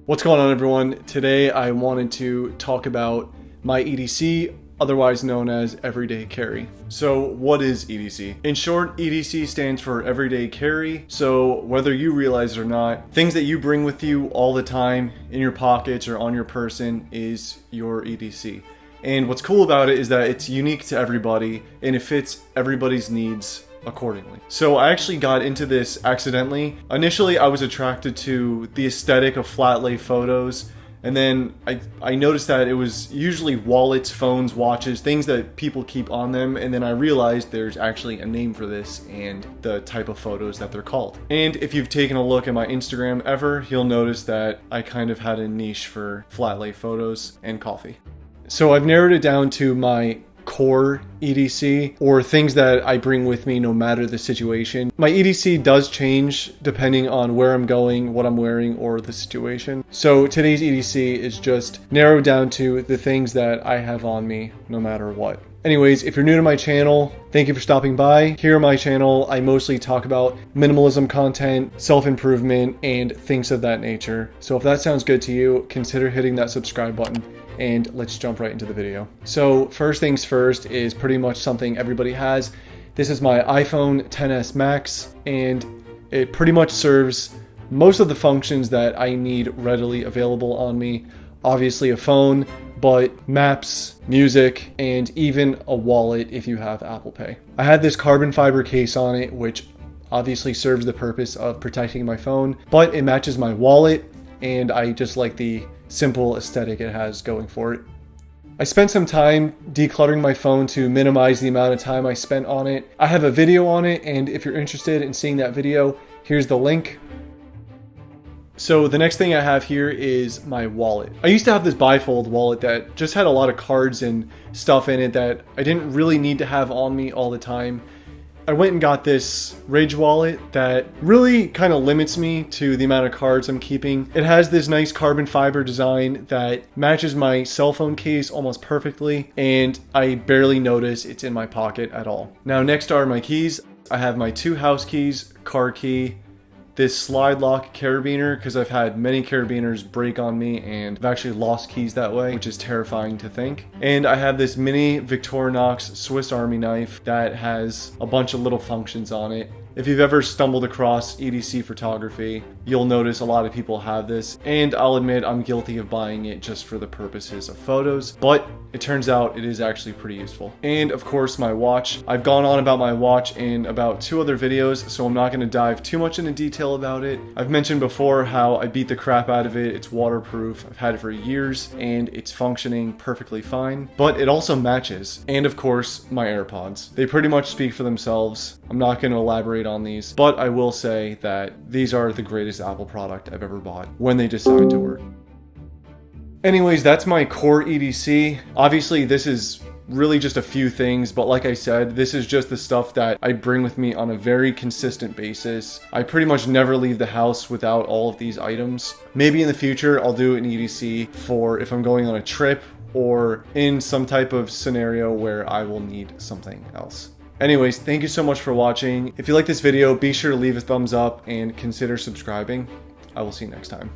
What's going on, everyone? Today I wanted to talk about my EDC, otherwise known as everyday carry. So what is EDC? In short, EDC stands for everyday carry. So whether you realize it or not, things that you bring with you all the time in your pockets or on your person is your EDC. And what's cool about it is that it's unique to everybody and it fits everybody's needs accordingly. So I actually got into this accidentally. Initially, I was attracted to the aesthetic of flat lay photos, and then I noticed that it was usually wallets, phones, watches, things that people keep on them, and then I realized there's actually a name for this and the type of photos that they're called. And if you've taken a look at my Instagram ever, you'll notice that I kind of had a niche for flat lay photos and coffee. So I've narrowed it down to my core EDC, or things that I bring with me no matter the situation. My EDC does change depending on where I'm going, what I'm wearing, or the situation. So today's EDC is just narrowed down to the things that I have on me no matter what. Anyways, if you're new to my channel, thank you for stopping by. Here on my channel, I mostly talk about minimalism content, self-improvement, and things of that nature. So if that sounds good to you, consider hitting that subscribe button. And let's jump right into the video. So first things first is pretty much something everybody has. This is my iPhone XS Max, and it pretty much serves most of the functions that I need readily available on me. Obviously a phone, but maps, music, and even a wallet if you have Apple Pay. I had this carbon fiber case on it, which obviously serves the purpose of protecting my phone, but it matches my wallet, and I just like the simple aesthetic it has going for it. I spent some time decluttering my phone to minimize the amount of time I spent on it. I have a video on it, and if you're interested in seeing that video, here's the link. So the next thing I have here is my wallet. I used to have this bifold wallet that just had a lot of cards and stuff in it that I didn't really need to have on me all the time. I went and got this Rage wallet that really kind of limits me to the amount of cards I'm keeping. It has this nice carbon fiber design that matches my cell phone case almost perfectly, and I barely notice it's in my pocket at all. Now next are my keys. I have my 2 house keys, car key, this slide lock carabiner, because I've had many carabiners break on me and I've actually lost keys that way, which is terrifying to think. And I have this mini Victorinox Swiss Army knife that has a bunch of little functions on it. If you've ever stumbled across EDC photography, you'll notice a lot of people have this, and I'll admit I'm guilty of buying it just for the purposes of photos, but it turns out it is actually pretty useful. And of course my watch. I've gone on about my watch in about 2 other videos, so I'm not going to dive too much into detail about it. I've mentioned before how I beat the crap out of it. It's waterproof. I've had it for years and it's functioning perfectly fine, but it also matches. And of course my AirPods. They pretty much speak for themselves. I'm not going to elaborate on these, but I will say that these are the greatest Apple product I've ever bought when they decide to work. Anyways, that's my core EDC. Obviously, this is really just a few things, but like I said, this is just the stuff that I bring with me on a very consistent basis. I pretty much never leave the house without all of these items. Maybe in the future, I'll do an EDC for if I'm going on a trip or in some type of scenario where I will need something else. Anyways, thank you so much for watching. If you like this video, be sure to leave a thumbs up and consider subscribing. I will see you next time.